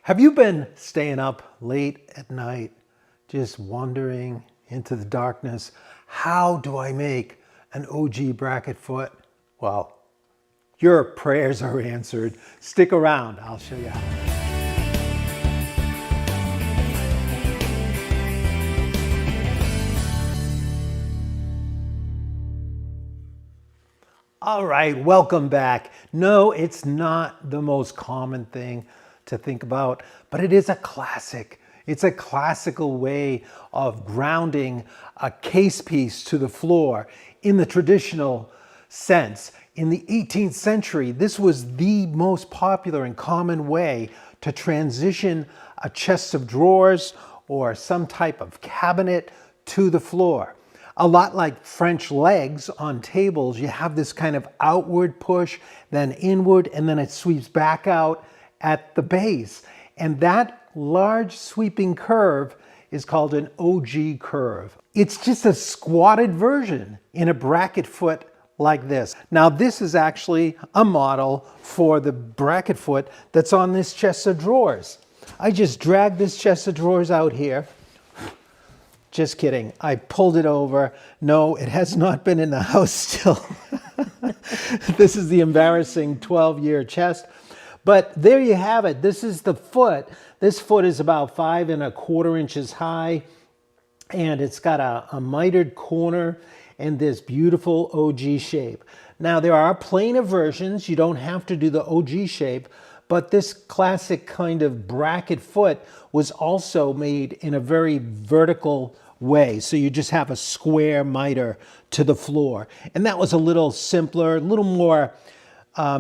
Have you been staying up late at night, just wandering into the darkness? How do I make an Ogee bracket foot? Well, your prayers are answered. Stick around, I'll show you how. All right, welcome back. No, it's not the most common thing to think about, but it is a classic. It's a classical way of grounding a case piece to the floor in the traditional sense. In the 18th century, this was the most popular and common way to transition a chest of drawers or some type of cabinet to the floor. A lot like French legs on tables, you have this kind of outward push, then inward, and then it sweeps back out at the base. And that large sweeping curve is called an Ogee curve. It's just a squatted version in a bracket foot like this. Now this is actually a model for the bracket foot that's on this chest of drawers. I just dragged this chest of drawers out here. Just kidding. I pulled it over. No, it has not been in the house still. This is the embarrassing 12-year chest. But there you have it. This is the foot. This foot is about 5 1/4 inches high, and it's got a mitered corner and this beautiful Ogee shape. Now there are plainer versions. You don't have to do the Ogee shape, but this classic kind of bracket foot was also made in a very vertical way. So you just have a square miter to the floor. And that was a little simpler, a little more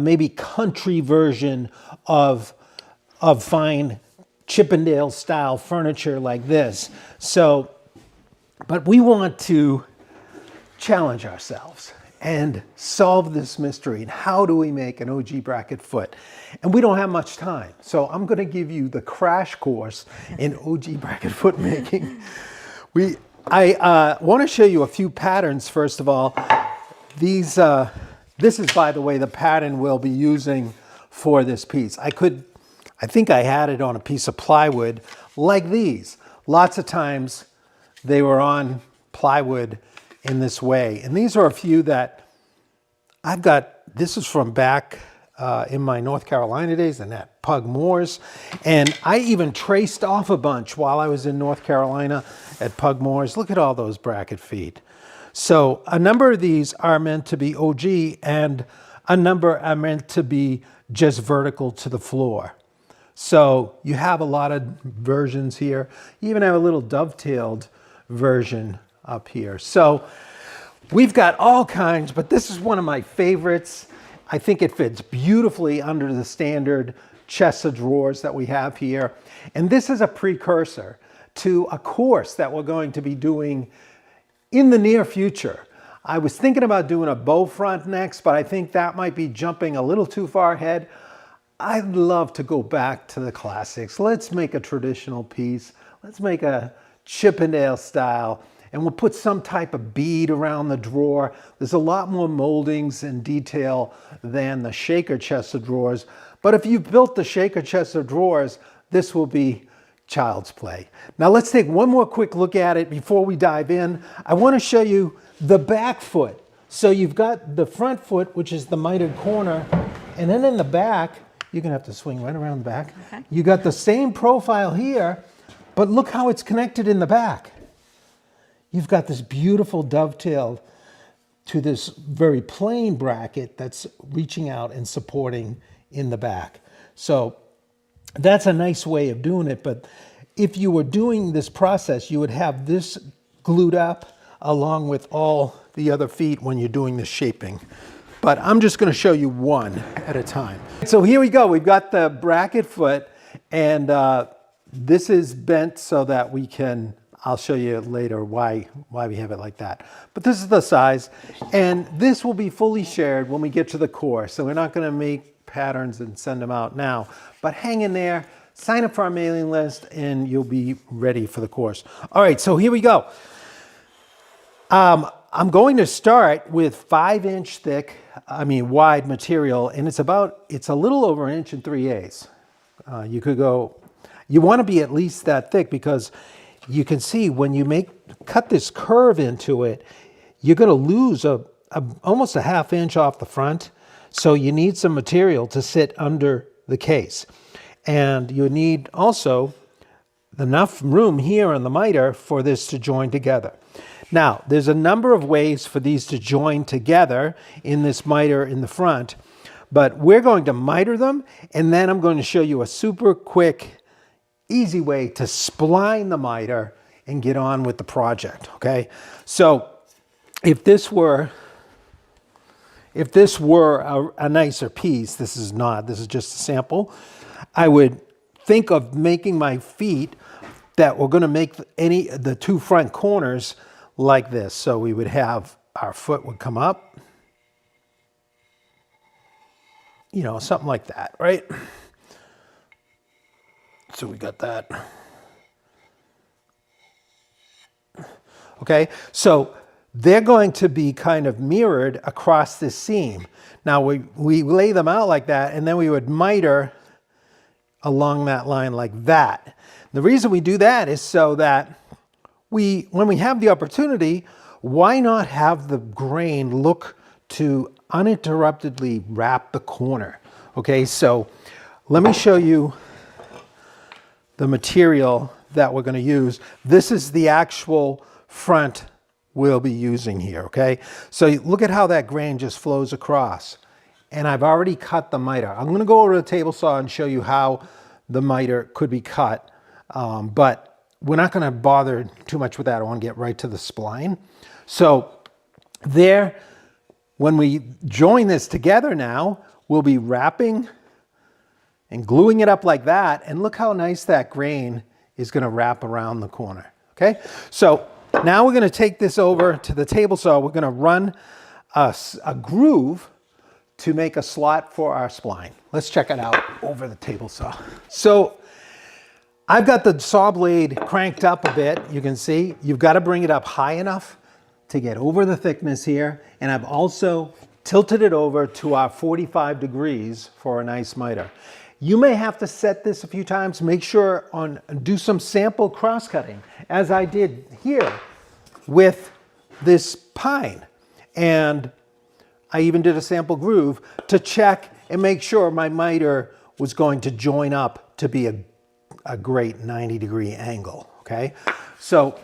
maybe country version of fine Chippendale style furniture like this. So, but we want to challenge ourselves and solve this mystery. And how do we make an Ogee bracket foot? And we don't have much time. So I'm going to give you the crash course in Ogee bracket foot making. I want to show you a few patterns first of all. This is, by the way, the pattern we'll be using for this piece. I think I had it on a piece of plywood like these. Lots of times they were on plywood in this way. And these are a few that I've got. This is from back in my North Carolina days and at Pug Moore's. And I even traced off a bunch while I was in North Carolina at Pug Moore's. Look at all those bracket feet. So a number of these are meant to be Ogee and a number are meant to be just vertical to the floor. So you have a lot of versions here. You even have a little dovetailed version up here. So we've got all kinds, but this is one of my favorites. I think it fits beautifully under the standard chest of drawers that we have here. And this is a precursor to a course that we're going to be doing in the near future. I was thinking about doing a bow front next, but I think that might be jumping a little too far ahead. I'd love to go back to the classics. Let's make a traditional piece. Let's make a Chippendale style, and we'll put some type of bead around the drawer. There's a lot more moldings and detail than the shaker chest of drawers. But if you built the shaker chest of drawers, this will be child's play. Now let's take one more quick look at it before we dive in. I want to show you the back foot. So you've got the front foot, which is the mitered corner, and then in the back, you're gonna have to swing right around the back. Okay. You got the same profile here, but look how it's connected in the back. You've got this beautiful dovetail to this very plain bracket that's reaching out and supporting in the back. So that's a nice way of doing it, but if you were doing this process, you would have this glued up along with all the other feet when you're doing the shaping. But I'm just going to show you one at a time. So here we go. We've got the bracket foot, and this is bent so that we can, I'll show you later why we have it like that. But this is the size, and this will be fully shared when we get to the course. So we're not going to make patterns and send them out now, but hang in there, sign up for our mailing list, and you'll be ready for the course. All right, so here we go. I'm going to start with 5-inch thick, wide material, and it's a little over 1 3/8 inches. You could go You want to be at least that thick because you can see when you cut this curve into it, you're going to lose almost a ½ inch off the front. So you need some material to sit under the case. And you need also enough room here on the miter for this to join together. Now, there's a number of ways for these to join together in this miter in the front, but we're going to miter them, and then I'm going to show you a super quick, easy way to spline the miter and get on with the project, okay? So if this were a nicer piece, this is not, this is just a sample, I would think of making my feet that we're going to make the two front corners like this. So we would have our foot would come up, you know, something like that, right? So we got that. Okay, so they're going to be kind of mirrored across this seam. Now we lay them out like that, and then we would miter along that line like that. The reason we do that is so that when we have the opportunity, why not have the grain look to uninterruptedly wrap the corner? Okay, so let me show you the material that we're going to use. This is the actual front we'll be using here, okay? So look at how that grain just flows across. And I've already cut the miter. I'm going to go over to the table saw and show you how the miter could be cut. But we're not going to bother too much with that. I want to get right to the spline. So there, when we join this together now, we'll be wrapping and gluing it up like that. And look how nice that grain is going to wrap around the corner. Okay, so now we're going to take this over to the table saw. We're going to run a groove to make a slot for our spline. Let's check it out over the table saw. So I've got the saw blade cranked up a bit. You can see you've got to bring it up high enough to get over the thickness here. And I've also tilted it over to our 45 degrees for a nice miter. You may have to set this a few times. Make sure do some sample cross cutting, as I did here with this pine. And I even did a sample groove to check and make sure my miter was going to join up to be a great 90-degree angle, okay? So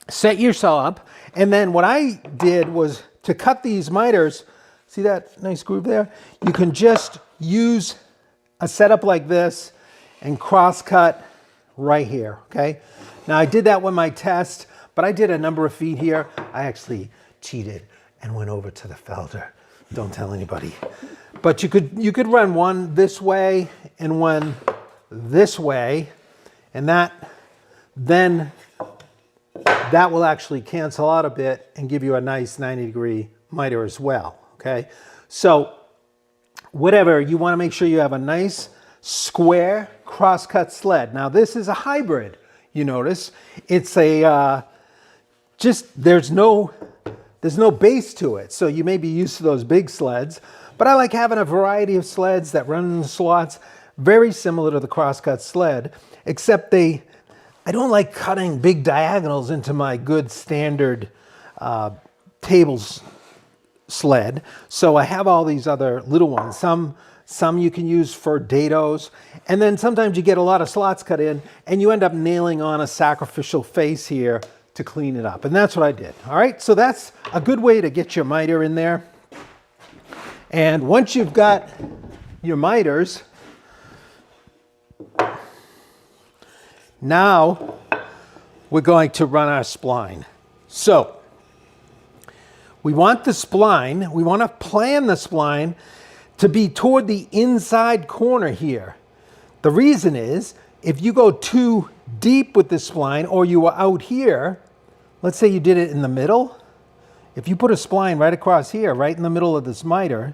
set your saw up. And then what I did was to cut these miters, see that nice groove there? You can just use a setup like this and cross cut right here, okay? Now I did that with my test, but I did a number of feet here. I actually cheated and went over to the felder. Don't tell anybody. But you could run one this way and one this way, and then that will actually cancel out a bit and give you a nice 90-degree miter as well, okay? So whatever, you want to make sure you have a nice square cross-cut sled. Now this is a hybrid, you notice. It's a, there's no base to it. So you may be used to those big sleds, but I like having a variety of sleds that run in the slots, very similar to the cross-cut sled, except I don't like cutting big diagonals into my good standard tables sled. So I have all these other little ones. Some you can use for dados. And then sometimes you get a lot of slots cut in and you end up nailing on a sacrificial face here to clean it up. And that's what I did. All right, so that's a good way to get your miter in there. And once you've got your miters, now we're going to run our spline. So we want the spline, we want to plan the spline to be toward the inside corner here. The reason is, if you go too deep with the spline, or you are out here, let's say you did it in the middle, if you put a spline right across here, right in the middle of this miter,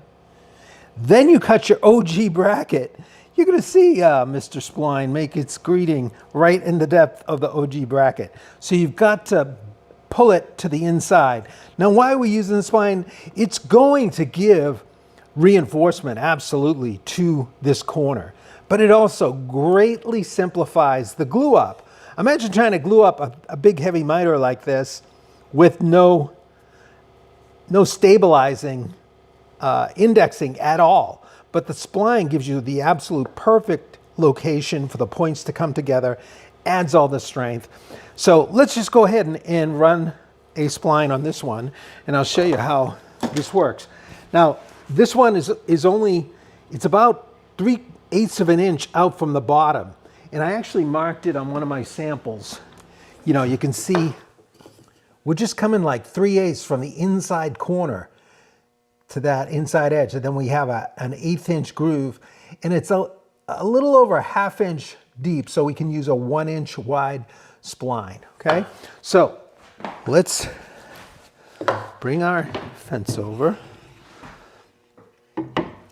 then you cut your Ogee bracket, you're going to see Mr. Spline make its greeting right in the depth of the Ogee bracket. So you've got to pull it to the inside. Now, why are we using the spline? It's going to give reinforcement, absolutely, to this corner. but it also greatly simplifies the glue up. Imagine trying to glue up a big heavy miter like this with no stabilizing indexing at all. But the spline gives you the absolute perfect location for the points to come together, adds all the strength. So let's just go ahead and run a spline on this one, and I'll show you how this works. Now, this one is only, it's about 3/8 of an inch out from the bottom. And I actually marked it on one of my samples. You know, you can see we're just coming like 3/8 from the inside corner to that inside edge. And then we have an 1/8 inch groove, and it's a little over a 1/2 inch deep, so we can use a 1 inch wide spline, okay? So let's bring our fence over.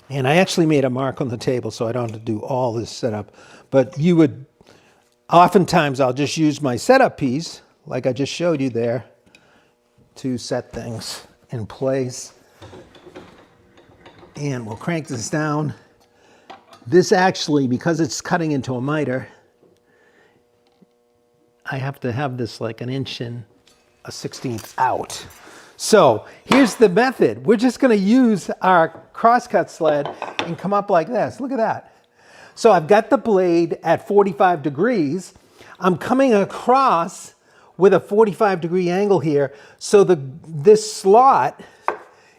And I actually made a mark on the table so I don't have to do all this setup. But you would, oftentimes I'll just use my setup piece, like I just showed you there, to set things in place. And we'll crank this down. This actually, because it's cutting into a miter, I have to have this like 1 inch and a 1/16 out. So here's the method. We're just gonna use our crosscut sled and come up like this. Look at that. So I've got the blade at 45 degrees. I'm coming across with a 45-degree angle here. So this slot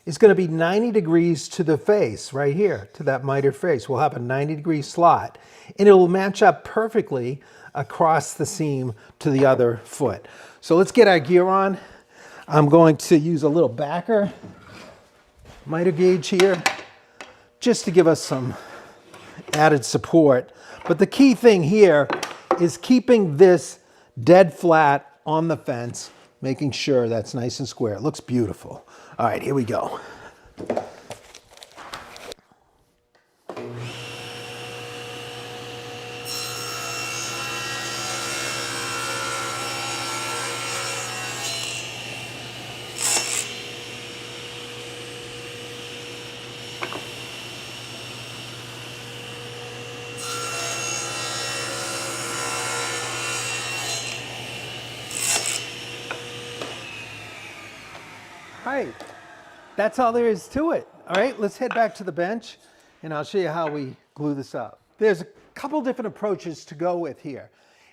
is gonna be 90 degrees to the face right here, to that miter face. We'll have a 90-degree slot, and it will match up perfectly across the seam to the other foot. So let's get our gear on. I'm going to use a little backer miter gauge here just to give us some added support. But the key thing here is keeping this dead flat on the fence, making sure that's nice and square. It looks beautiful. All right, here we go. All right, that's all there is to it. All right, let's head back to the bench and I'll show you how we glue this up. There's a couple different approaches to go with here.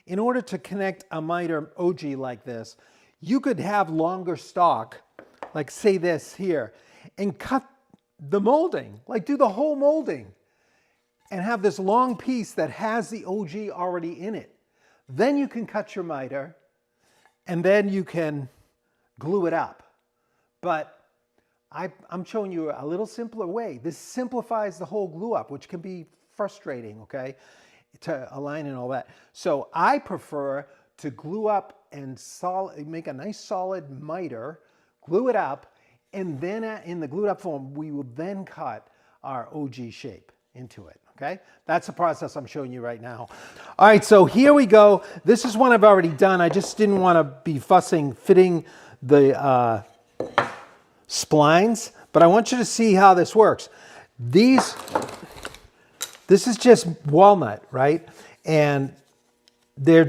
In order to connect a miter Ogee like this, you could have longer stock, like say this here, and cut the molding, like do the whole molding, and have this long piece that has the Ogee already in it. Then you can cut your miter, and then you can glue it up. But I'm showing you a little simpler way. This simplifies the whole glue up, which can be frustrating, okay, to align and all that. So I prefer to glue up and make a nice solid miter, glue it up, and then in the glued up form, we will then cut our Ogee shape into it, okay? That's the process I'm showing you right now. All right, so here we go. This is one I've already done. I just didn't want to be fitting the splines, but I want you to see how this works. This is just walnut, right? And they're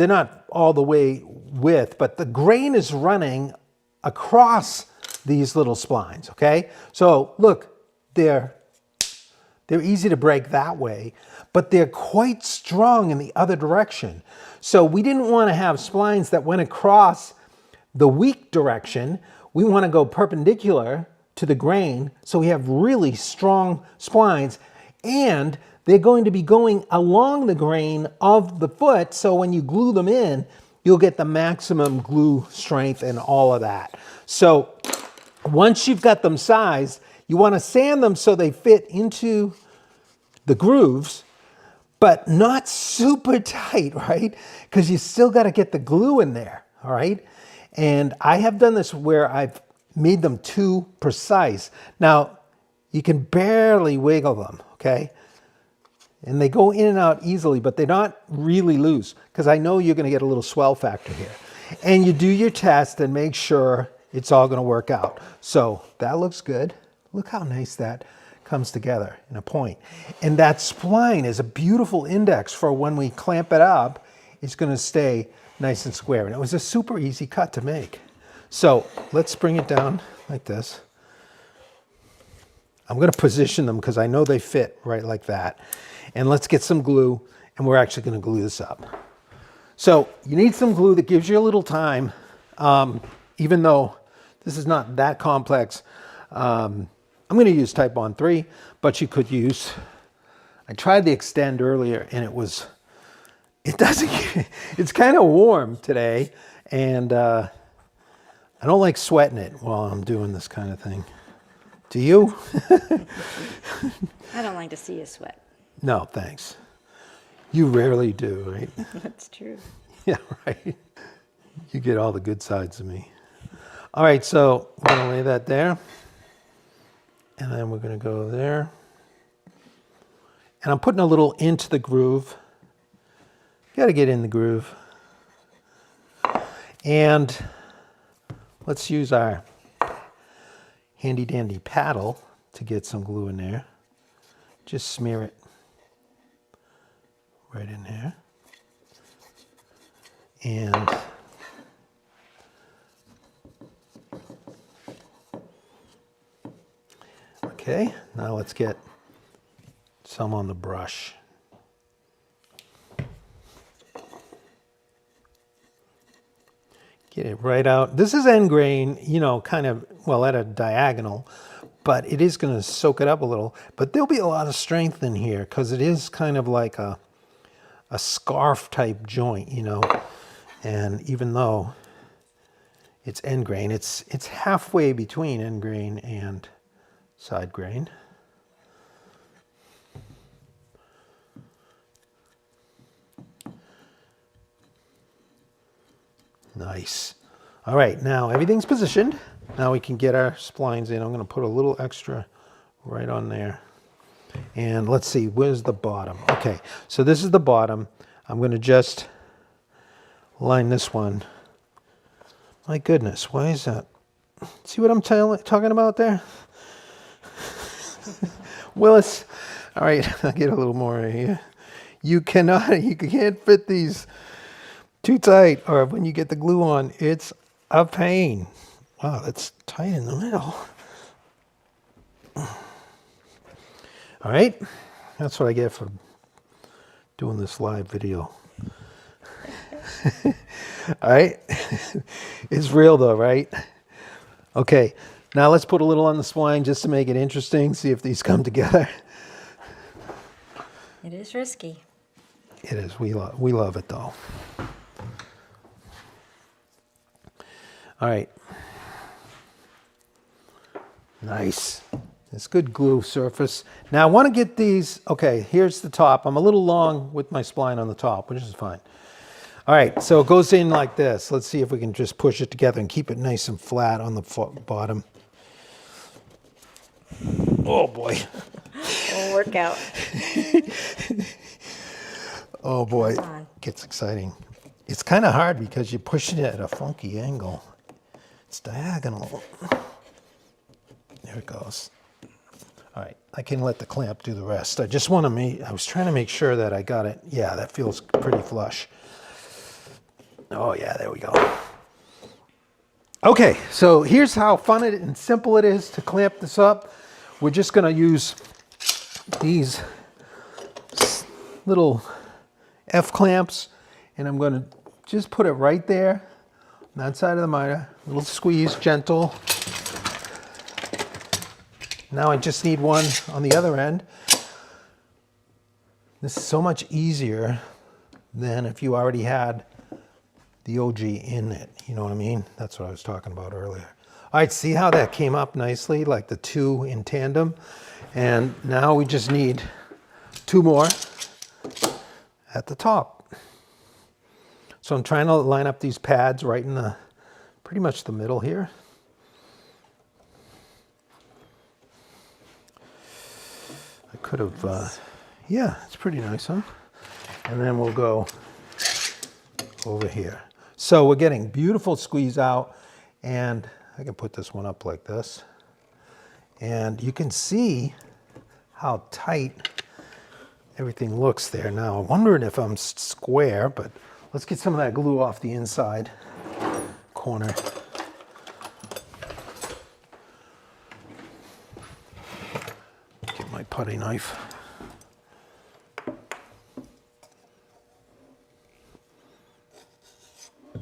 not all the way width, but the grain is running across these little splines, okay? So look, they're easy to break that way, but they're quite strong in the other direction. So we didn't want to have splines that went across the weak direction. We want to go perpendicular to the grain, so we have really strong splines, and they're going to be going along the grain of the foot, so when you glue them in, you'll get the maximum glue strength and all of that. So once you've got them sized, you want to sand them so they fit into the grooves, but not super tight, right? Because you still got to get the glue in there, all right? And I have done this where I've made them too precise. Now, you can barely wiggle them, okay? And they go in and out easily, but they're not really loose, because I know you're going to get a little swell factor here. And you do your test and make sure it's all going to work out. So that looks good. Look how nice that comes together in a point. And that spline is a beautiful index for when we clamp it up, it's going to stay nice and square. And it was a super easy cut to make. So let's bring it down like this. I'm going to position them because I know they fit right like that. And let's get some glue, and we're actually going to glue this up. So you need some glue that gives you a little time, even though this is not that complex. I'm going to use Type Bond 3, but you could use, I tried the Extend earlier, and it's kind of warm today, and I don't like sweating it while I'm doing this kind of thing. Do you? I don't like to see you sweat. No, thanks. You rarely do, right? That's true. Yeah, right. You get all the good sides of me. All right, so we're going to lay that there. And then we're going to go there. And I'm putting a little into the groove. You got to get in the groove. And let's use our handy dandy paddle to get some glue in there. Just smear it right in there. And okay, now let's get some on the brush. Get it right out. This is end grain, you know, kind of, well, at a diagonal, but it is going to soak it up a little. But there'll be a lot of strength in here because it is kind of like a scarf type joint, you know. And even though it's end grain, it's halfway between end grain and side grain. Nice. All right, now everything's positioned. Now we can get our splines in. I'm going to put a little extra right on there. And let's see, where's the bottom? Okay, so this is the bottom. I'm going to just line this one. My goodness, why is that? See what I'm talking about there? Willis. All right, I'll get a little more right here. You can't fit these too tight, or when you get the glue on, it's a pain. Wow, that's tight in the middle. All right, that's what I get for doing this live video. All right, it's real though, right? Okay, now let's put a little on the spline just to make it interesting, see if these come together. It is risky. It is, we love it though. All right. Nice. It's good glue surface. Now I want to get these, okay, here's the top. I'm a little long with my spline on the top, which is fine. All right, so it goes in like this. Let's see if we can just push it together and keep it nice and flat on the bottom. Oh boy. It'll work out. Oh boy, it gets exciting. It's kind of hard because you're pushing it at a funky angle. It's diagonal. There it goes. All right, I can let the clamp do the rest. I just want to I was trying to make sure that I got it. Yeah, that feels pretty flush. Oh yeah, there we go. Okay, so here's how fun and simple it is to clamp this up. We're just going to use these little F clamps, and I'm going to just put it right there on that side of the miter. A little squeeze, gentle. Now I just need one on the other end. This is so much easier than if you already had the Ogee in it. You know what I mean? That's what I was talking about earlier. All right, see how that came up nicely, like the two in tandem? And now we just need two more at the top. So I'm trying to line up these pads right in the, pretty much the middle here. I could have, yeah, it's pretty nice, huh? And then we'll go over here. So we're getting beautiful squeeze out, and I can put this one up like this. And you can see how tight everything looks there. Now, I'm wondering if I'm square, but let's get some of that glue off the inside corner. Get my putty knife.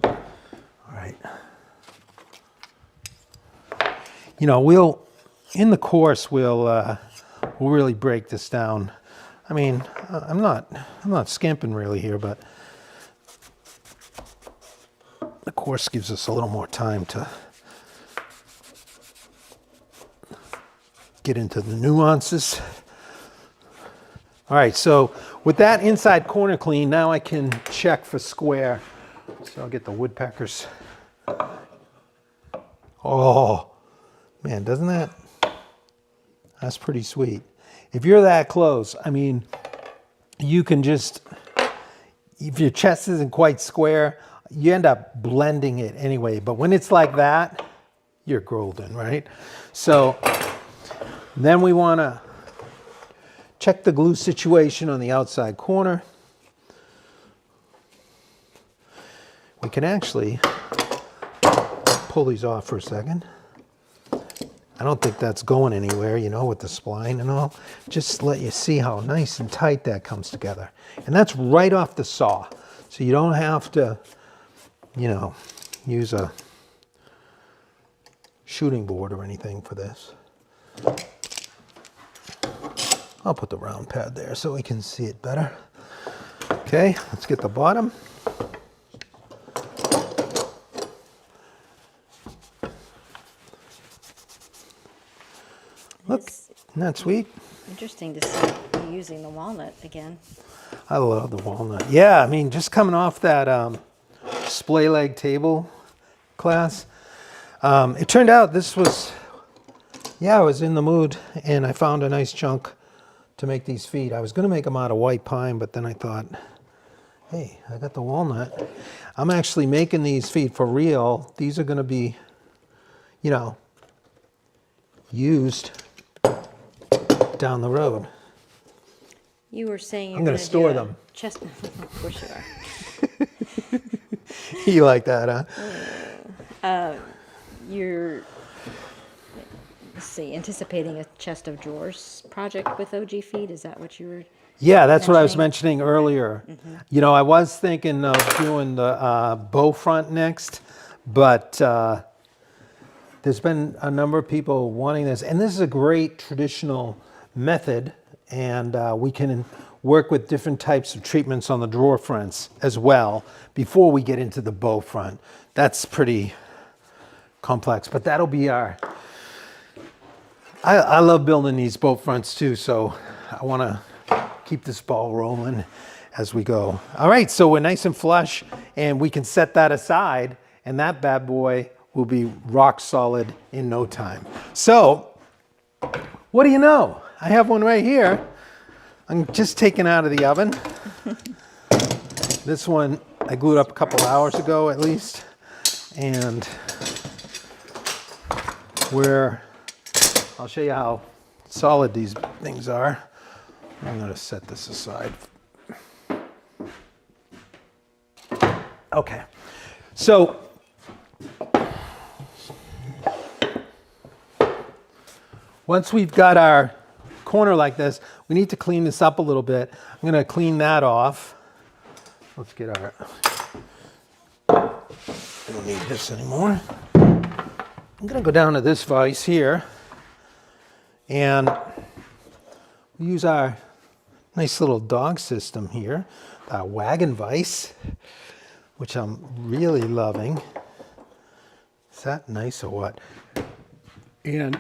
All right. You know, in the course, we'll really break this down. I mean, I'm not skimping really here, but the course gives us a little more time to get into the nuances. All right, so with that inside corner clean, now I can check for square. So I'll get the woodpeckers. Oh, man, that's pretty sweet. If you're that close, I mean, you can just, if your chest isn't quite square, you end up blending it anyway. But when it's like that, you're golden, right? So then we want to check the glue situation on the outside corner. We can actually pull these off for a second. I don't think that's going anywhere, you know, with the spline and all. Just let you see how nice and tight that comes together. And that's right off the saw. So you don't have to, you know, use a shooting board or anything for this. I'll put the round pad there so we can see it better. Okay, let's get the bottom. Look, isn't that sweet? Interesting to see you using the walnut again. I love the walnut. Yeah, I mean, just coming off that splay leg table class, it turned out this was, I was in the mood and I found a nice chunk to make these feet. I was going to make them out of white pine, but then I thought, hey, I got the walnut. I'm actually making these feet for real. These are going to be, you know, used down the road. You were saying you're I'm going to store them. Chest. Of course you are. You like that, huh? You're, let's see, anticipating a chest of drawers project with Ogee Feet. Is that what you were? Yeah, that's what I was mentioning earlier. Mm-hmm. You know, I was thinking of doing the bow front next, but there's been a number of people wanting this, and this is a great traditional method, and we can work with different types of treatments on the drawer fronts as well before we get into the bow front. That's pretty complex, but that'll be our, I love building these bow fronts too, so I want to keep this ball rolling as we go. All right, so we're nice and flush, and we can set that aside, and that bad boy will be rock solid in no time. So, what do you know? I have one right here. I'm just taking out of the oven. This one I glued up a couple hours ago at least, and I'll show you how solid these things are. I'm going to set this aside. Okay, so once we've got our corner like this, we need to clean this up a little bit. I'm going to clean that off. Let's get our, we don't need this anymore. I'm going to go down to this vise here, and we use our nice little dog system here, our wagon vise, which I'm really loving. Is that nice or what? And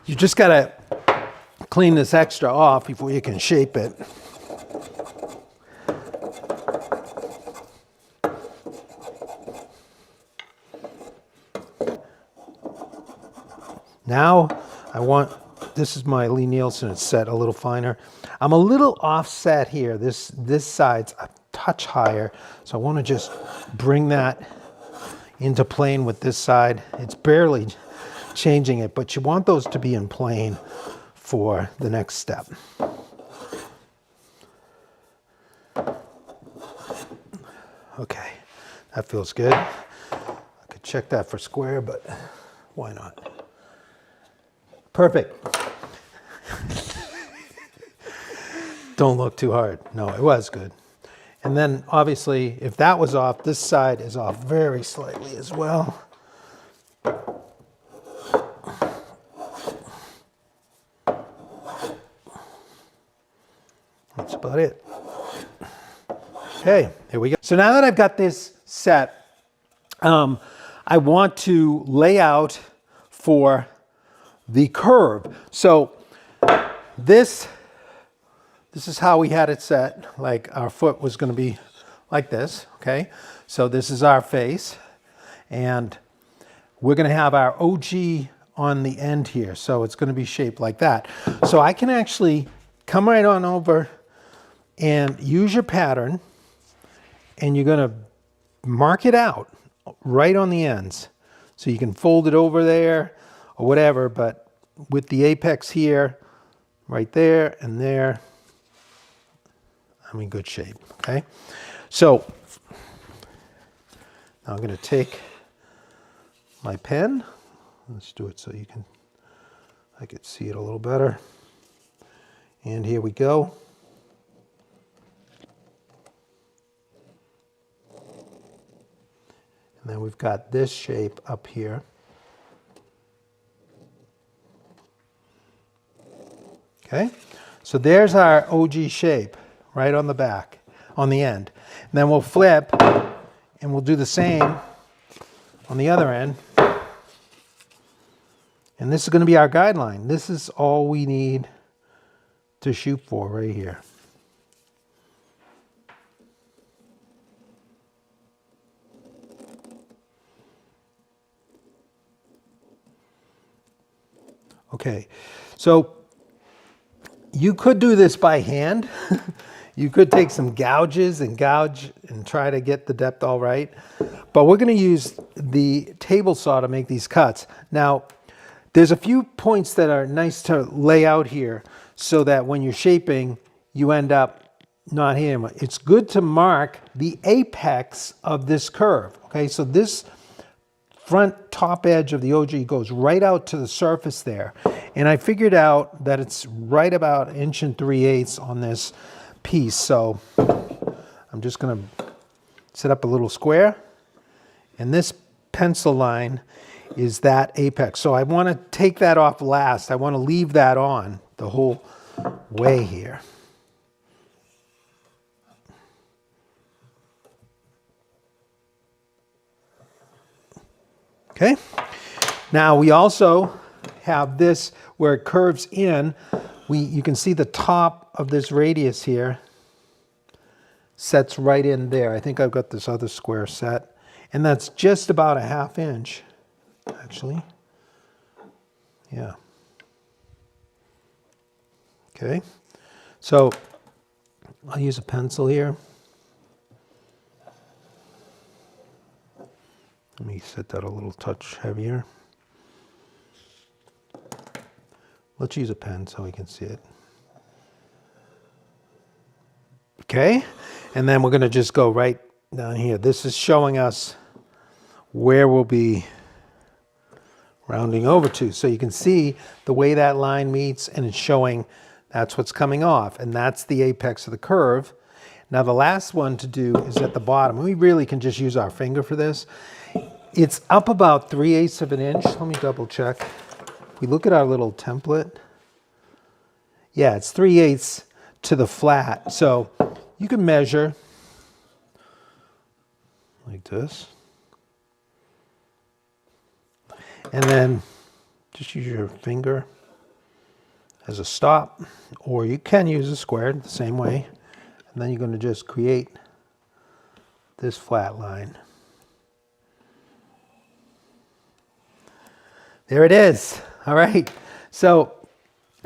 you just gotta clean this extra off before you can shape it. Now this is my Lee Nielsen, it's set a little finer. I'm a little offset here. This side's a touch higher, so I want to just bring that into plane with this side. It's barely changing it, but you want those to be in plane for the next step. Okay, that feels good. I could check that for square, but why not? Perfect. Don't look too hard. No, it was good. And then obviously, if that was off, this side is off very slightly as well. That's about it. Okay, here we go. So now that I've got this set, I want to lay out for the curve. So this is how we had it set. Like our foot was going to be like this, okay? So this is our face, and we're going to have our Ogee on the end here. So it's going to be shaped like that. So I can actually come right on over and use your pattern, and you're going to mark it out right on the ends. So you can fold it over there or whatever, but with the apex here, right there and there, I'm in good shape, okay? So now I'm going to take my pen. Let's do it so I could see it a little better. And here we go. And then we've got this shape up here. Okay, so there's our Ogee shape right on the back, on the end. And then we'll flip and we'll do the same on the other end. And this is going to be our guideline. This is all we need to shoot for right here. Okay, so you could do this by hand. You could take some gouges and gouge and try to get the depth all right. But we're going to use the table saw to make these cuts. Now, there's a few points that are nice to lay out here so that when you're shaping, you end up not hitting it. It's good to mark the apex of this curve. Okay, so this front top edge of the Ogee goes right out to the surface there. And I figured out that it's right about 1 3/8 on this piece. So I'm just going to set up a little square. And this pencil line is that apex. So I want to take that off last. I want to leave that on the whole way here. Okay. Now we also have this where it curves in. You can see the top of this radius here sets right in there. I think I've got this other square set, and that's just about a 1/2 inch, actually. Yeah. Okay. So I'll use a pencil here. Let me set that a little touch heavier. Let's use a pen so we can see it. Okay, and then we're going to just go right down here. This is showing us where we'll be rounding over to. So you can see the way that line meets, and it's showing that's what's coming off, and that's the apex of the curve. Now the last one to do is at the bottom. We really can just use our finger for this. It's up about 3/8 of an inch. Let me double check. If we look at our little template, yeah, it's 3/8 to the flat. So you can measure like this. And then just use your finger as a stop, or you can use a square the same way. And then you're going to just create this flat line. There it is. All right. So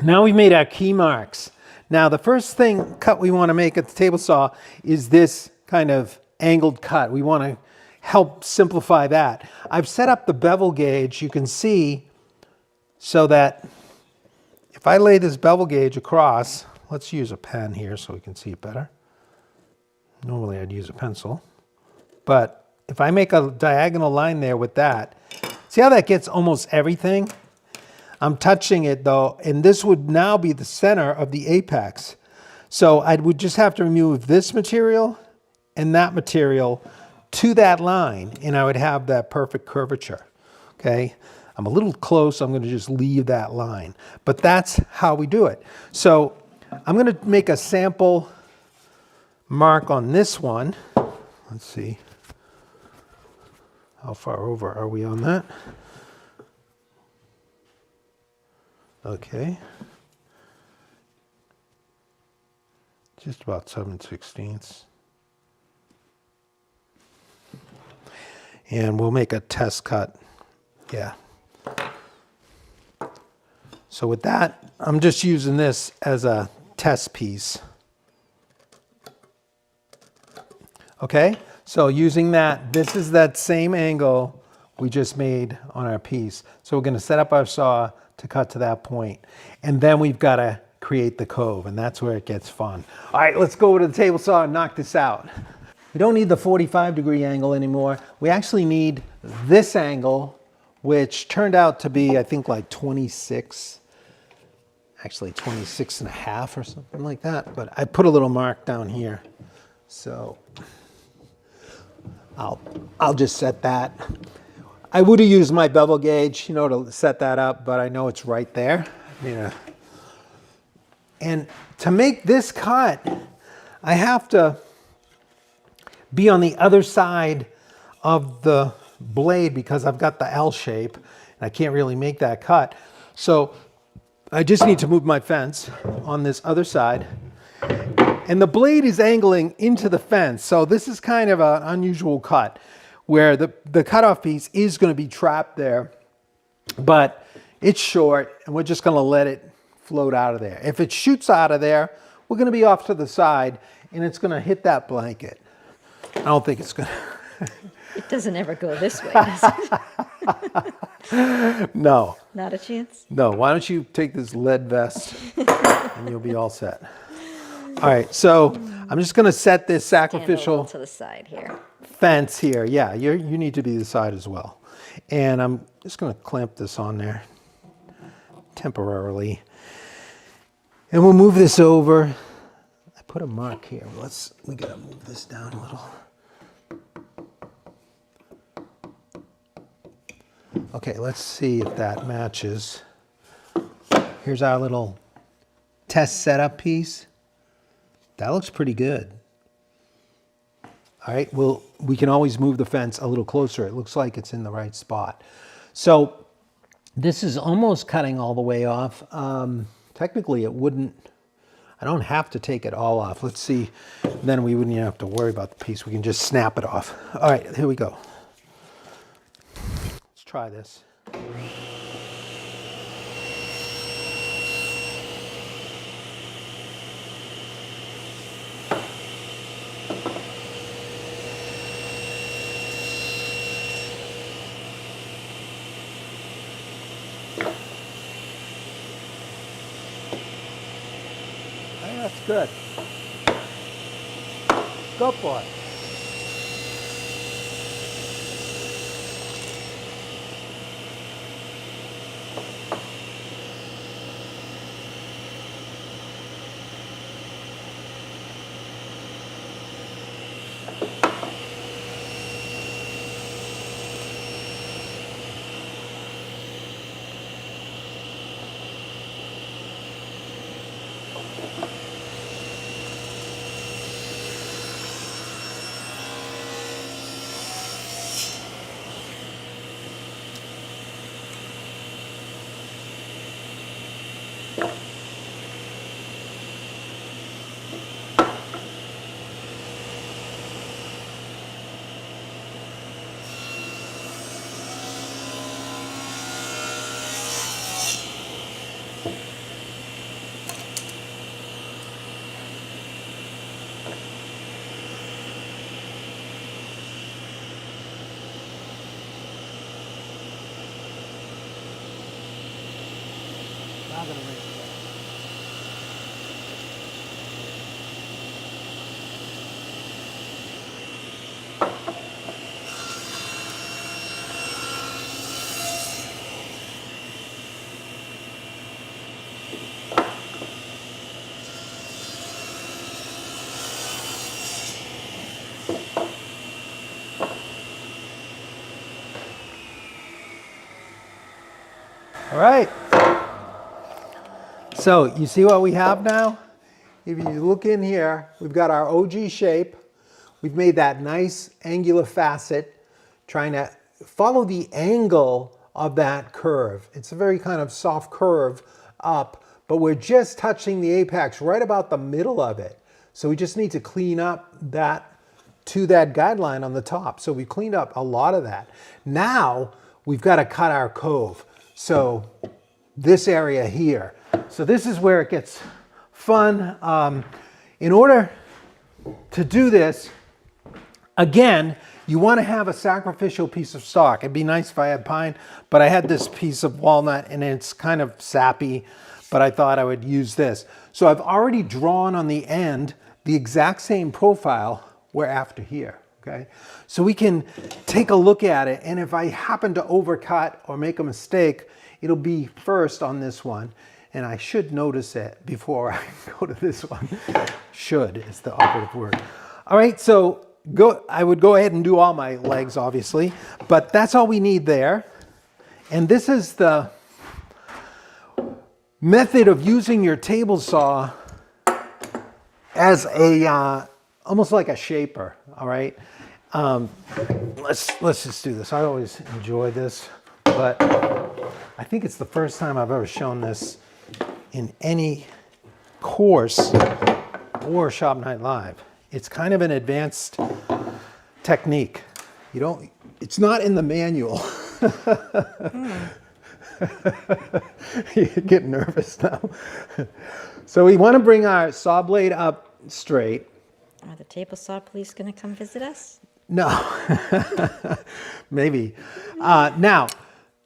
now we've made our key marks. Now the first cut we want to make at the table saw is this kind of angled cut. We want to help simplify that. I've set up the bevel gauge. You can see so that if I lay this bevel gauge across, let's use a pen here so we can see it better. Normally I'd use a pencil, but if I make a diagonal line there with that, see how that gets almost everything? I'm touching it though, and this would now be the center of the apex. So I would just have to remove this material and that material to that line, and I would have that perfect curvature, okay? I'm a little close, I'm gonna just leave that line, but that's how we do it. So I'm gonna make a sample mark on this one. Let's see, how far over are we on that? Okay. Just about 7/16. And we'll make a test cut. Yeah. So with that, I'm just using this as a test piece. Okay, so using that, this is that same angle we just made on our piece. So we're gonna set up our saw to cut to that point. And then we've gotta create the cove, and that's where it gets fun. All right, let's go over to the table saw and knock this out. We don't need the 45-degree angle anymore. We actually need this angle, which turned out to be, I think, like 26, actually 26 and a half or something like that. But I put a little mark down here. So I'll just set that. I would have used my bevel gauge, you know, to set that up, but I know it's right there. And to make this cut, I have to be on the other side of the blade because I've got the L shape and I can't really make that cut. So I just need to move my fence on this other side. And the blade is angling into the fence. So this is kind of an unusual cut where the cutoff piece is going to be trapped there, but it's short and we're just going to let it float out of there. If it shoots out of there, we're going to be off to the side and it's going to hit that blanket. I don't think it's going to. It doesn't ever go this way, does it? No. Not a chance? No. Why don't you take this lead vest and you'll be all set. All right. So I'm just going to set this sacrificial to the side here. fence here. Yeah, you need to be the side as well. And I'm just going to clamp this on there temporarily. And we'll move this over. I put a mark here. We got to move this down a little. Okay, let's see if that matches. Here's our little test setup piece. That looks pretty good. All right, well, we can always move the fence a little closer. It looks like it's in the right spot. So this is almost cutting all the way off. Technically, it wouldn't, I don't have to take it all off. Let's see, then we wouldn't even have to worry about the piece. We can just snap it off. All right, here we go. Let's try this. That's good. Go for it. All right. So you see what we have now? If you look in here, we've got our OG shape. We've made that nice angular facet, trying to follow the angle of that curve. It's a very kind of soft curve up, but we're just touching the apex right about the middle of it. So we just need to clean up that to that guideline on the top. So we cleaned up a lot of that. Now we've got to cut our cove. So this area here. So this is where it gets fun. In order to do this, again, you want to have a sacrificial piece of stock. It'd be nice if I had pine, but I had this piece of walnut and it's kind of sappy, but I thought I would use this. So I've already drawn on the end the exact same profile we're after here, okay? So we can take a look at it, and if I happen to overcut or make a mistake, it'll be first on this one, and I should notice it before I go to this one. Should is the operative word. All right, so I would go ahead and do all my legs, obviously, but that's all we need there. And this is the method of using your table saw as a almost like a shaper. All right, let's just do this. I always enjoy this, but I think it's the first time I've ever shown this in any course or Shop Night Live. It's kind of an advanced technique. It's not in the manual. You get nervous now. So we want to bring our saw blade up straight. Are the table saw police going to come visit us? No, maybe. Now,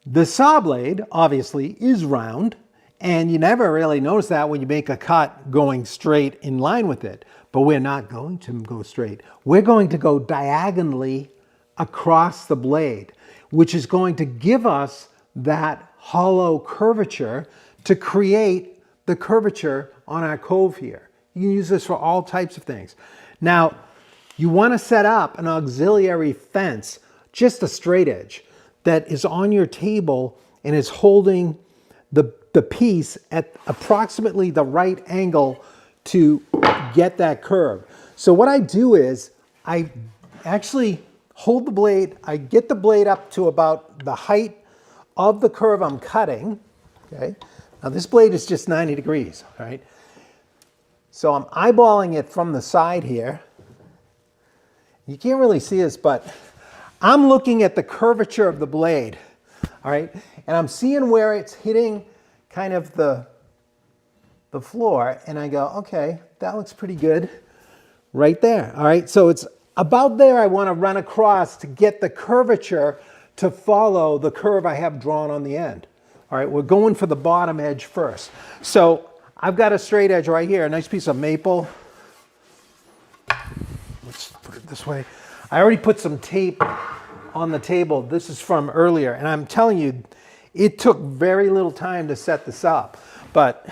the saw blade obviously is round, and you never really notice that when you make a cut going straight in line with it. But we're not going to go straight. We're going to go diagonally across the blade, which is going to give us that hollow curvature to create the curvature on our cove here. You can use this for all types of things. Now, you want to set up an auxiliary fence, just a straight edge, that is on your table and is holding the piece at approximately the right angle to get that curve. So what I do is I actually hold the blade, I get the blade up to about the height of the curve I'm cutting, okay? Now this blade is just 90 degrees, all right? So I'm eyeballing it from the side here. You can't really see this, but I'm looking at the curvature of the blade, all right? And I'm seeing where it's hitting kind of the floor, and I go, okay, that looks pretty good right there, all right? So it's about there I want to run across to get the curvature to follow the curve I have drawn on the end. All right, we're going for the bottom edge first. So I've got a straight edge right here, a nice piece of maple. Let's put it this way. I already put some tape on the table. This is from earlier, and I'm telling you, it took very little time to set this up, but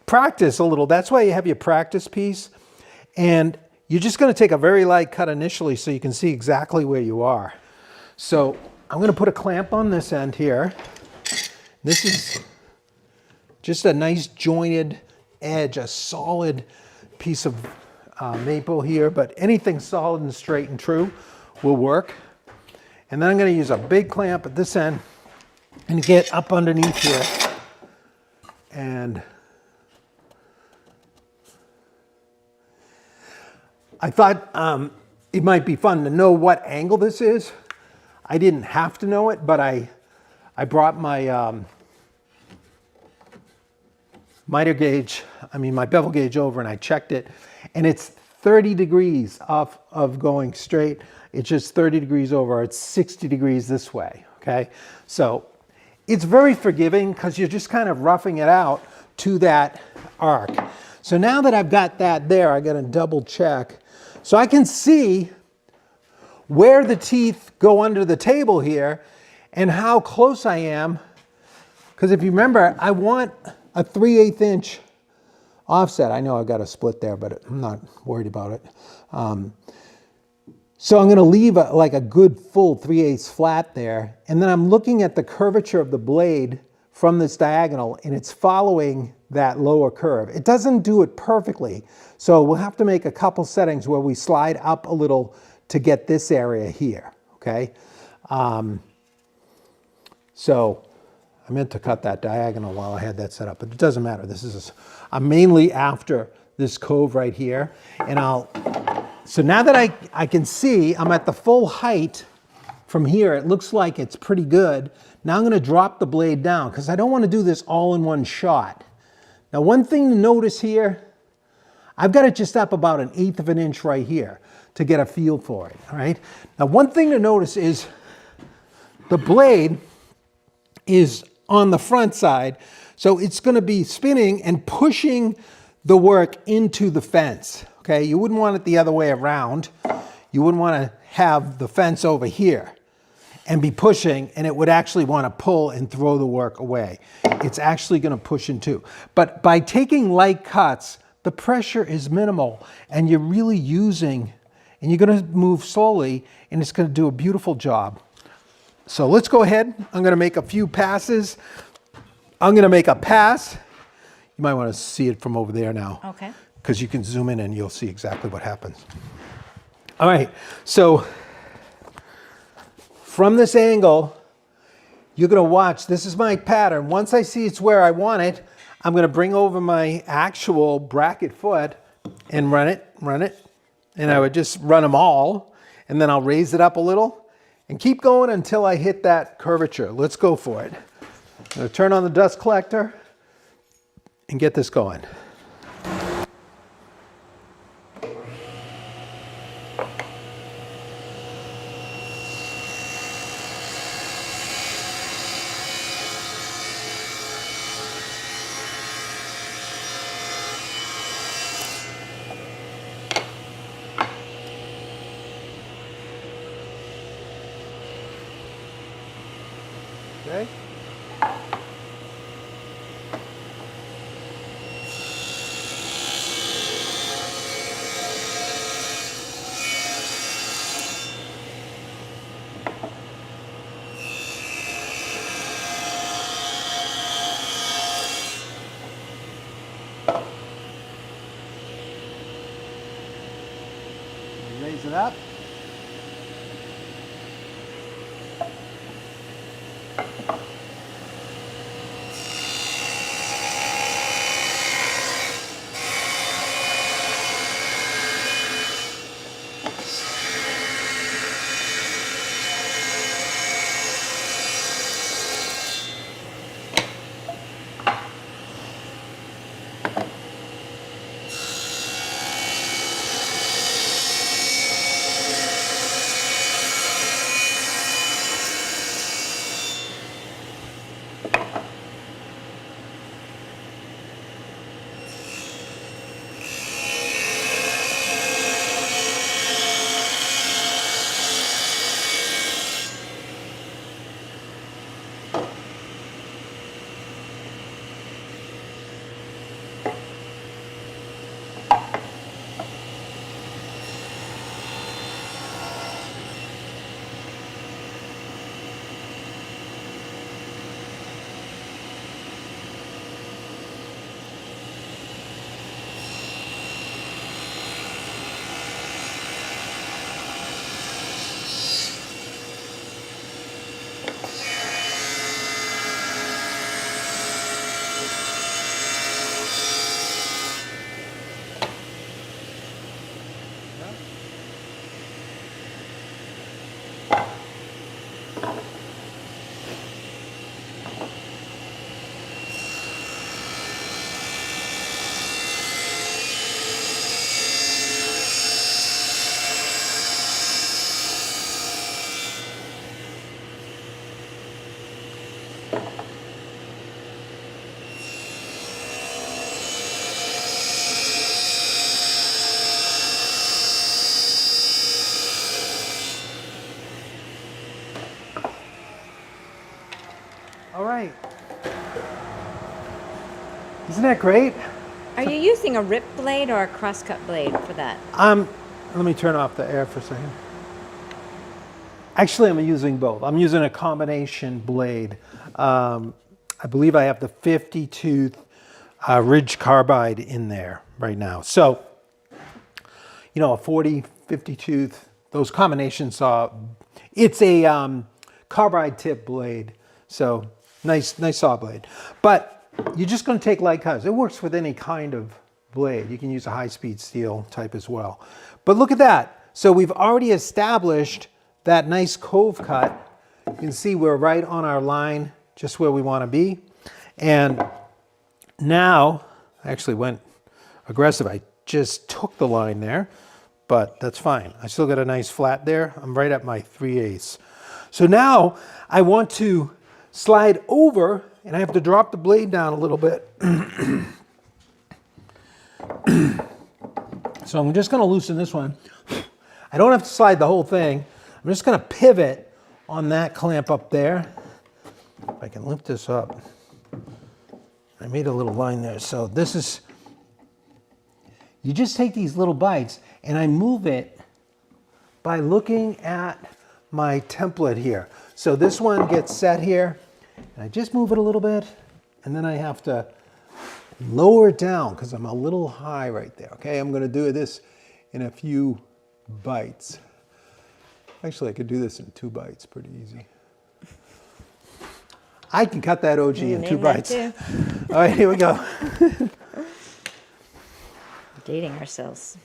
practice a little. That's why you have your practice piece, and you're just going to take a very light cut initially so you can see exactly where you are. So I'm going to put a clamp on this end here. This is just a nice jointed edge, a solid piece of maple here, but anything solid and straight and true will work. And then I'm going to use a big clamp at this end and get up underneath here. And I thought it might be fun to know what angle this is. I didn't have to know it, but I brought my miter gauge, my bevel gauge over, and I checked it, and it's 30 degrees off of going straight. It's just 30 degrees over. It's 60 degrees this way, okay? So it's very forgiving because you're just kind of roughing it out to that arc. So now that I've got that there, I got to double check. So I can see where the teeth go under the table here and how close I am. Because if you remember, I want a 3/8 inch offset. I know I've got a split there, but I'm not worried about it. So I'm going to leave like a good full 3/8 flat there. And then I'm looking at the curvature of the blade from this diagonal, and it's following that lower curve. It doesn't do it perfectly. So we'll have to make a couple settings where we slide up a little to get this area here, okay? So I meant to cut that diagonal while I had that set up, but it doesn't matter. I'm mainly after this cove right here. And so now that I can see I'm at the full height from here, it looks like it's pretty good. Now I'm gonna drop the blade down because I don't wanna do this all in one shot. Now one thing to notice here, I've got it just up about 1/8 of an inch right here to get a feel for it, all right? Now one thing to notice is the blade is on the front side, so it's gonna be spinning and pushing the work into the fence, okay? You wouldn't want it the other way around. You wouldn't wanna have the fence over here and be pushing, and it would actually wanna pull and throw the work away. It's actually gonna push into. But by taking light cuts, the pressure is minimal, and you're really using, and you're gonna move slowly, and it's gonna do a beautiful job. So let's go ahead. I'm gonna make a few passes. I'm gonna make a pass. You might wanna see it from over there now. Okay. Because you can zoom in and you'll see exactly what happens. All right, so from this angle, you're gonna watch, this is my pattern. Once I see it's where I want it, I'm gonna bring over my actual bracket foot and run it. And I would just run them all, and then I'll raise it up a little and keep going until I hit that curvature. Let's go for it. I'm gonna turn on the dust collector and get this going. Okay. Raise it up. All right. Isn't that great? Are you using a rip blade or a crosscut blade for that? Let me turn off the air for a second. Actually, I'm using both. I'm using a combination blade. I believe I have the 50 tooth ridge carbide in there right now. So, you know, a 40, 50 tooth, those combinations saw, it's a carbide tip blade. So nice saw blade. But you're just going to take light cuts. It works with any kind of blade. You can use a high-speed steel type as well. But look at that. So we've already established that nice cove cut. You can see we're right on our line, just where we want to be. And now, I actually went aggressive. I just took the line there, but that's fine. I still got a nice flat there. I'm right at my 3/8. So now I want to slide over, and I have to drop the blade down a little bit. So I'm just going to loosen this one. I don't have to slide the whole thing. I'm just going to pivot on that clamp up there. If I can lift this up. I made a little line there. So this is, you just take these little bites and I move it by looking at my template here. So this one gets set here and I just move it a little bit and then I have to lower it down because I'm a little high right there. Okay, I'm going to do this in a few bites. Actually, I could do this in 2 bites pretty easy. I can cut that OG in 2 bites. All right, here we go. Dating ourselves.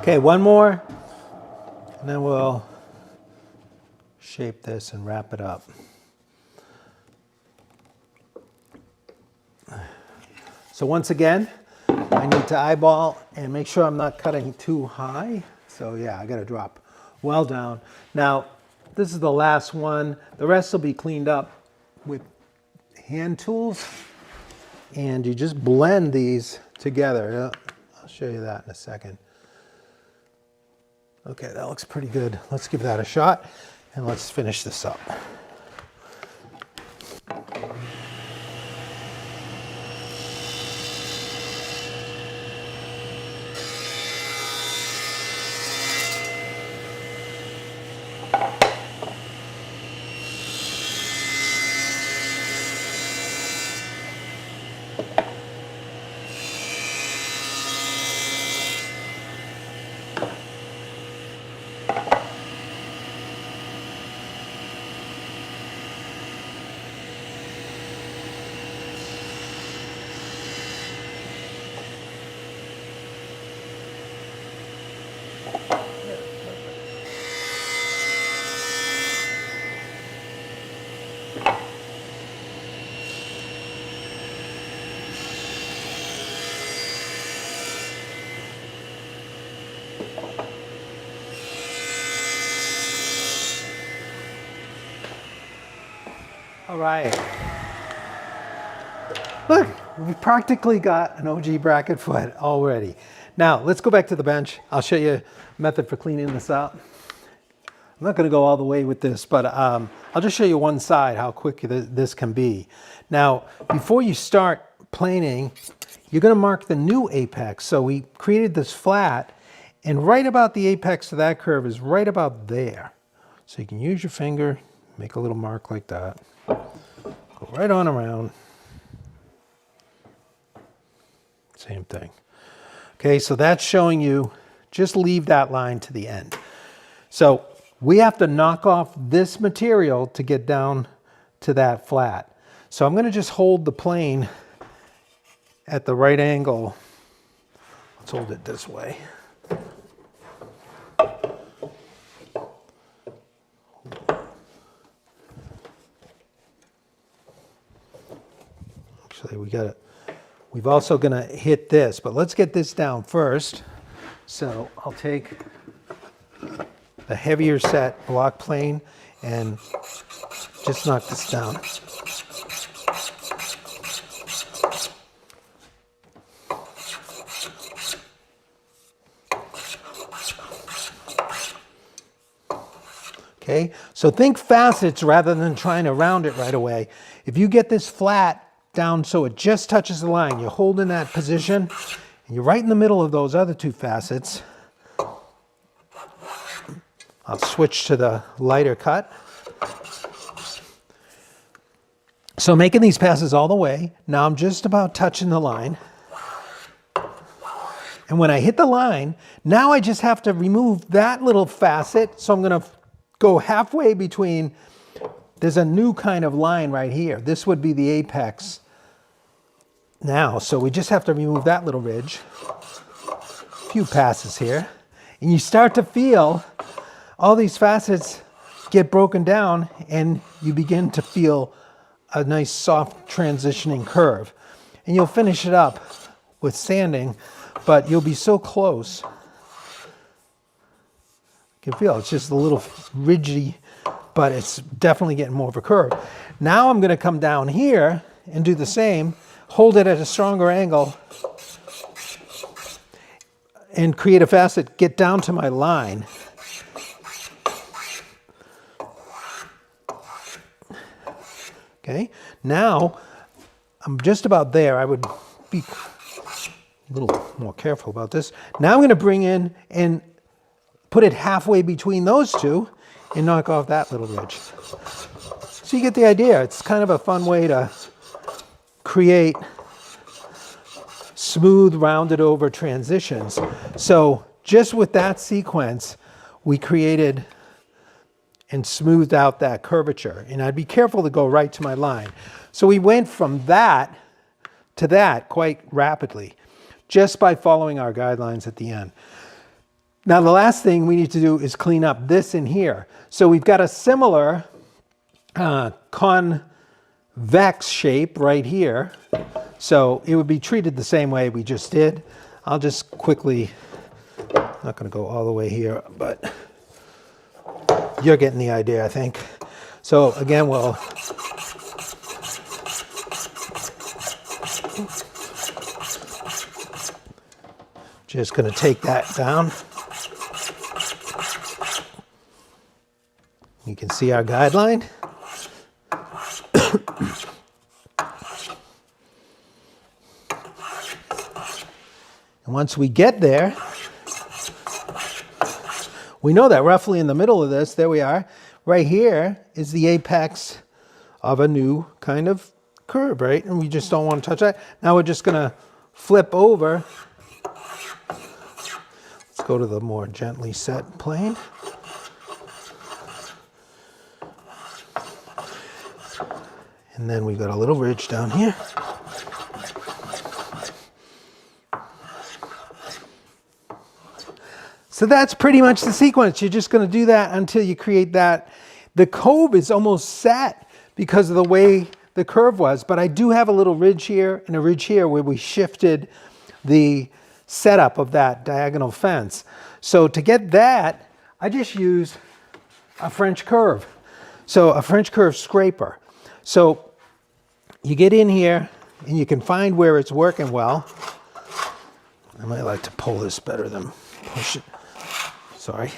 Okay, one more, and then we'll shape this and wrap it up. So once again, I need to eyeball and make sure I'm not cutting too high. So yeah, I got to drop well down. Now, this is the last one. The rest will be cleaned up with hand tools, and you just blend these together. I'll show you that in a second. Okay, that looks pretty good. Let's give that a shot and let's finish this up. All right. Look, we've practically got an Ogee bracket foot already. Now, let's go back to the bench. I'll show you a method for cleaning this up. I'm not going to go all the way with this, but I'll just show you one side, how quick this can be. Now, before you start planing, you're going to mark the new apex. So we created this flat, and right about the apex of that curve is right about there. So you can use your finger, make a little mark like that, go right on around. Same thing. Okay, so that's showing you, just leave that line to the end. So we have to knock off this material to get down to that flat. So I'm going to just hold the plane at the right angle. Let's hold it this way. Actually, we've also going to hit this, but let's get this down first. So I'll take the heavier set block plane and just knock this down. Okay, so think facets rather than trying to round it right away. If you get this flat down so it just touches the line, you hold in that position, and you're right in the middle of those other two facets. I'll switch to the lighter cut. So making these passes all the way, now I'm just about touching the line. And when I hit the line, now I just have to remove that little facet. So I'm going to go halfway between, there's a new kind of line right here. This would be the apex now. So we just have to remove that little ridge. A few passes here. And you start to feel all these facets get broken down, and you begin to feel a nice soft transitioning curve. And you'll finish it up with sanding, but you'll be so close. You can feel it's just a little ridgy, but it's definitely getting more of a curve. Now I'm going to come down here and do the same, hold it at a stronger angle, and create a facet, get down to my line. Okay, now I'm just about there. I would be a little more careful about this. Now I'm going to bring in and put it halfway between those two and knock off that little ridge. So you get the idea. It's kind of a fun way to create smooth, rounded over transitions. So just with that sequence, we created and smoothed out that curvature. And I'd be careful to go right to my line. So we went from that to that quite rapidly, just by following our guidelines at the end. Now the last thing we need to do is clean up this in here. So we've got a similar convex shape right here. So it would be treated the same way we just did. I'll just quickly, not going to go all the way here, but you're getting the idea, I think. So again, we'll just going to take that down. You can see our guideline. And once we get there, we know that roughly in the middle of this, there we are, right here is the apex of a new kind of curve, right? And we just don't want to touch that. Now we're just going to flip over. Let's go to the more gently set plane. And then we've got a little ridge down here. So that's pretty much the sequence. You're just going to do that until you create that. The cove is almost set because of the way the curve was, but I do have a little ridge here and a ridge here where we shifted the setup of that diagonal fence. So to get that, I just use a French curve. So a French curve scraper. So you get in here and you can find where it's working well. I might like to pull this better than push it. Sorry.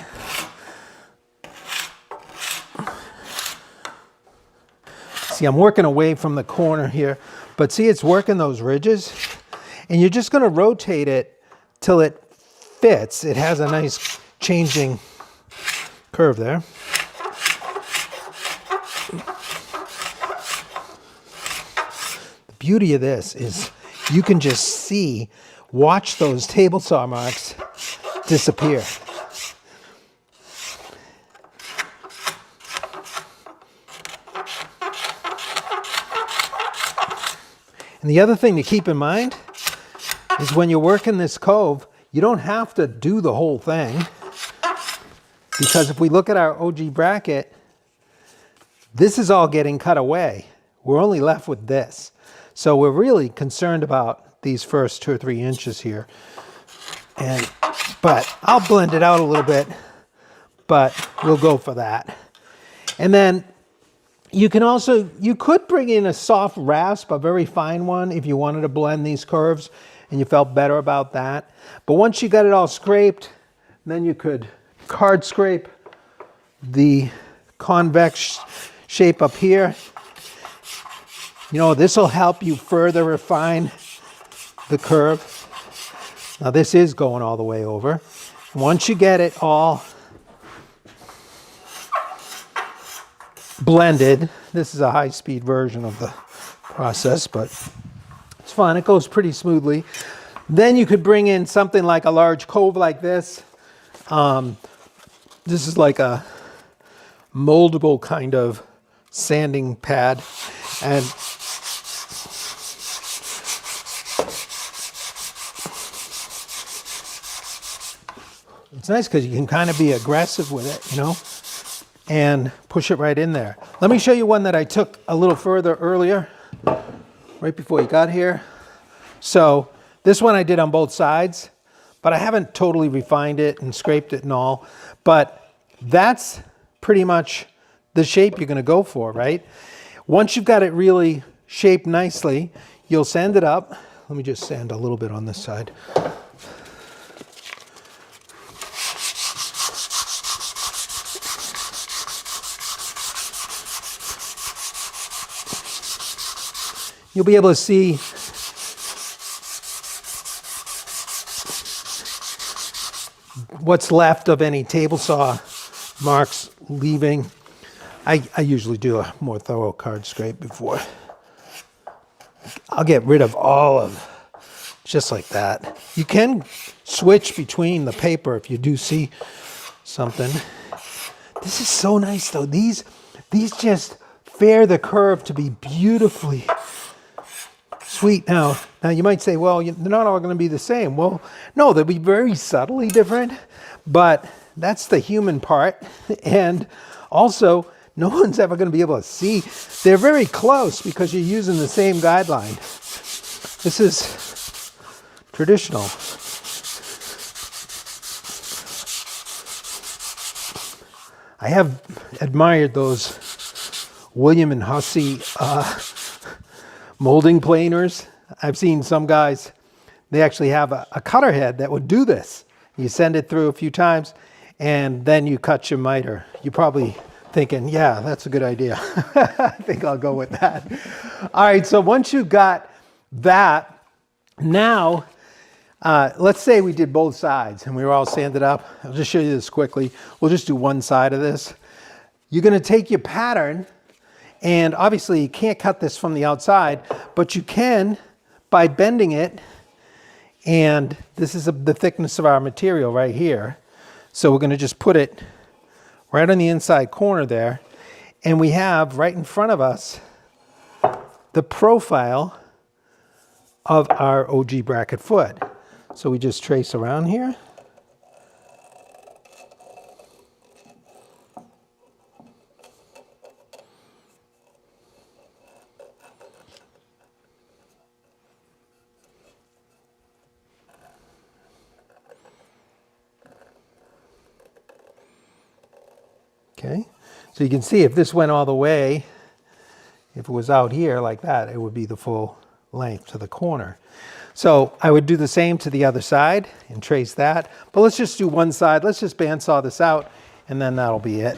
See, I'm working away from the corner here, but see, it's working those ridges, and you're just going to rotate it till it fits. It has a nice changing curve there. The beauty of this is you can just see, watch those table saw marks disappear. And the other thing to keep in mind is when you're working this cove, you don't have to do the whole thing, because if we look at our Ogee bracket, this is all getting cut away. We're only left with this. So we're really concerned about these first 2 or 3 inches here. But I'll blend it out a little bit, but we'll go for that. And then you could bring in a soft rasp, a very fine one, if you wanted to blend these curves and you felt better about that. But once you got it all scraped, then you could card scrape the convex shape up here. You know, this will help you further refine the curve. Now this is going all the way over. Once you get it all blended, this is a high-speed version of the process, but it's fun. It goes pretty smoothly. Then you could bring in something like a large cove like this. This is like a moldable kind of sanding pad, and it's nice because you can kind of be aggressive with it, you know, and push it right in there. Let me show you one that I took a little further earlier, right before you got here. So this one I did on both sides, but I haven't totally refined it and scraped it and all. But that's pretty much the shape you're going to go for, right? Once you've got it really shaped nicely, you'll sand it up. Let me just sand a little bit on this side. You'll be able to see what's left of any table saw marks leaving. I usually do a more thorough card scrape before. I'll get rid of all of, just like that. You can switch between the paper if you do see something. This is so nice though. These just fare the curve to be beautifully sweet. Now you might say, well, they're not all going to be the same. Well, no, they'll be very subtly different, but that's the human part. And also, no one's ever going to be able to see. They're very close because you're using the same guideline. This is traditional. I have admired those William and Hussey molding planers. I've seen some guys, they actually have a cutter head that would do this. You send it through a few times and then you cut your miter. You're probably thinking, yeah, that's a good idea. I think I'll go with that. All right, so once you've got that, now let's say we did both sides and we were all sanded up. I'll just show you this quickly. We'll just do one side of this. You're going to take your pattern, and obviously you can't cut this from the outside, but you can by bending it. And this is the thickness of our material right here. So we're going to just put it right on the inside corner there. And we have right in front of us the profile of our Ogee bracket foot. So we just trace around here. Okay, so you can see if this went all the way, if it was out here like that, it would be the full length to the corner. So I would do the same to the other side and trace that. But let's just do one side. Let's just bandsaw this out, and then that'll be it.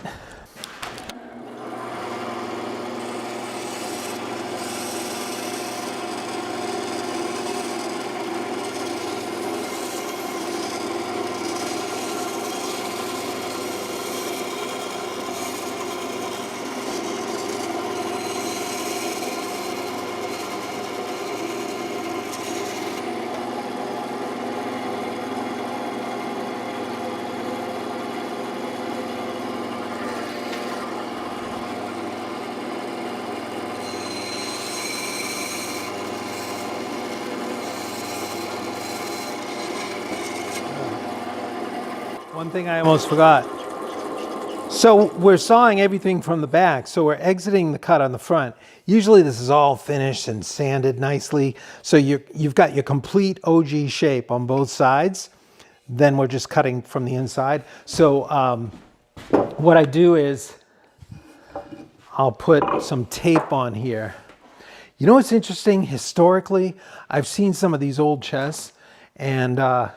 one thing I almost forgot. So we're sawing everything from the back, so we're exiting the cut on the front. Usually this is all finished and sanded nicely, so you've got your complete OG shape on both sides. Then we're just cutting from the inside. So what I do is I'll put some tape on here. You know what's interesting? Historically, I've seen some of these old chests, and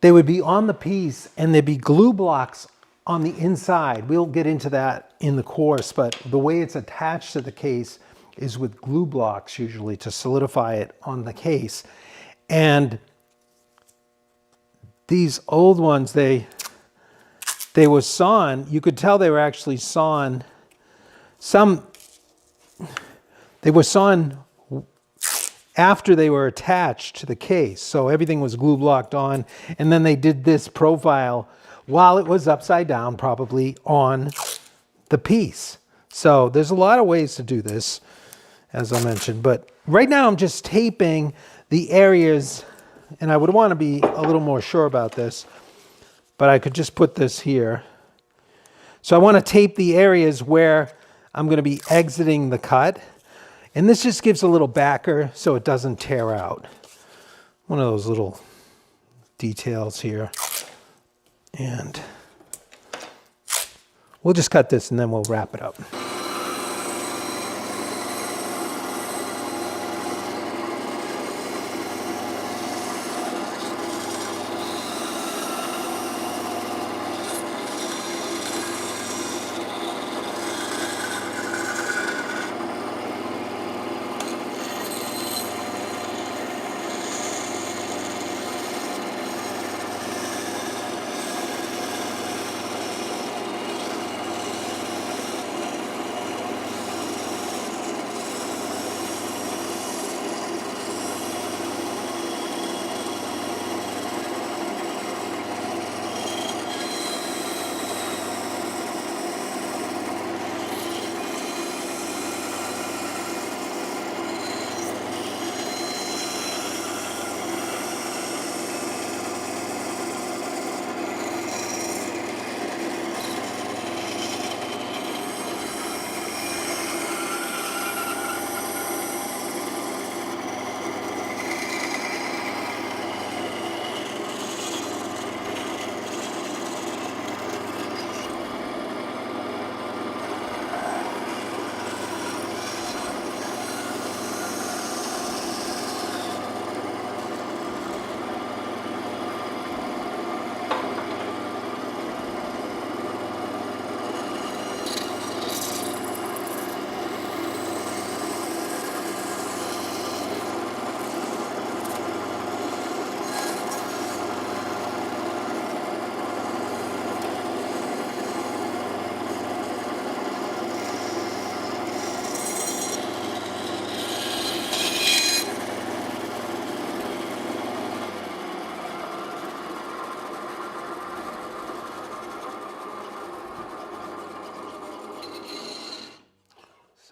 they would be on the piece and there'd be glue blocks on the inside. We'll get into that in the course, but the way it's attached to the case is with glue blocks usually to solidify it on the case. And these old ones, they were sawn. You could tell they were actually sawn. They were sawn after they were attached to the case. So everything was glue blocked on. And then they did this profile while it was upside down, probably on the piece. So there's a lot of ways to do this, as I mentioned. But right now I'm just taping the areas, and I would want to be a little more sure about this, but I could just put this here. So I want to tape the areas where I'm going to be exiting the cut. And this just gives a little backer so it doesn't tear out. One of those little details here. And we'll just cut this and then we'll wrap it up.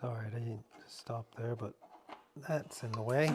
Sorry, I didn't stop there, but that's in the way.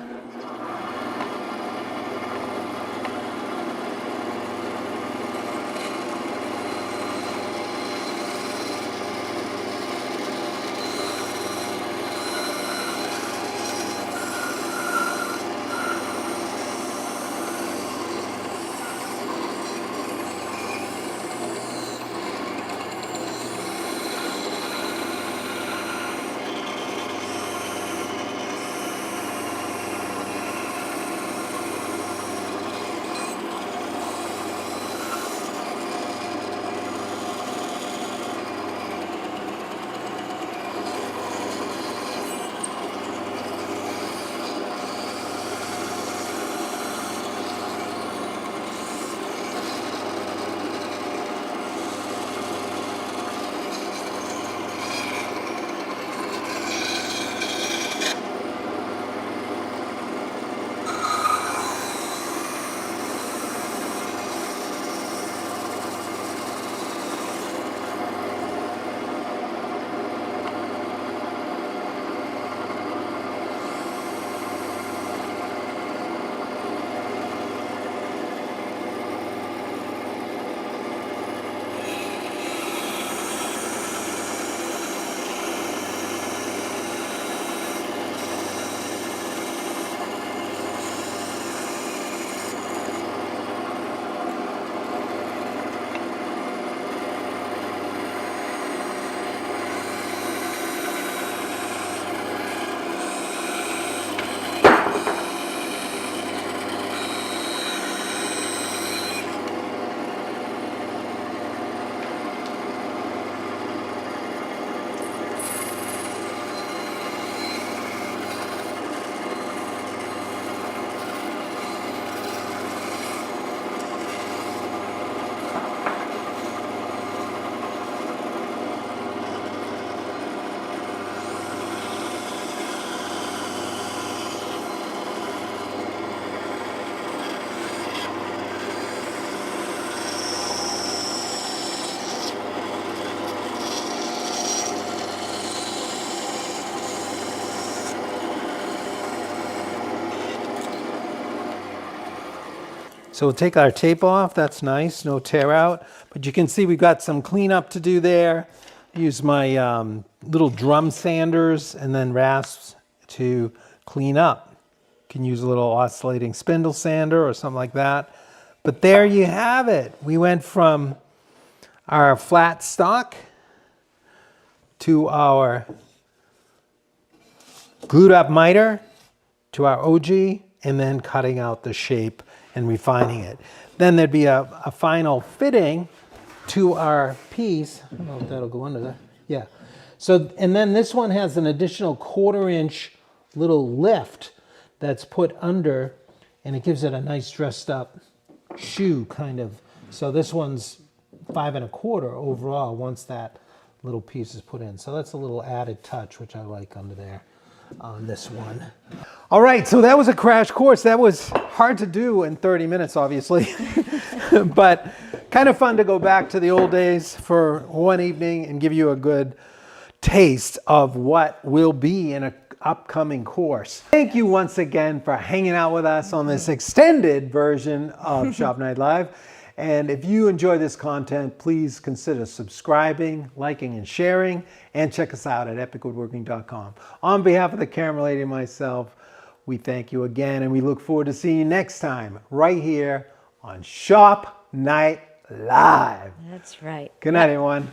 So we'll take our tape off. That's nice, no tear out. But you can see we've got some cleanup to do there. Use my little drum sanders and then rasps to clean up. You can use a little oscillating spindle sander or something like that. But there you have it. We went from our flat stock to our glued up miter to our Ogee, and then cutting out the shape and refining it. Then there'd be a final fitting to our piece. I don't know if that'll go under there. Yeah. So, and then this one has an additional 1/4 inch little lift that's put under, and it gives it a nice dressed up shoe kind of. So this one's 5 1/4 overall once that little piece is put in. So that's a little added touch, which I like under there on this one. All right, so that was a crash course. That was hard to do in 30 minutes, obviously, but kind of fun to go back to the old days for one evening and give you a good taste of what will be in an upcoming course. Thank you once again for hanging out with us on this extended version of Shop Night Live. And if you enjoy this content, please consider subscribing, liking, and sharing, and check us out at epicwoodworking.com. On behalf of the camera lady and myself, we thank you again, and we look forward to seeing you next time right here on Shop Night Live. That's right. Good night, everyone.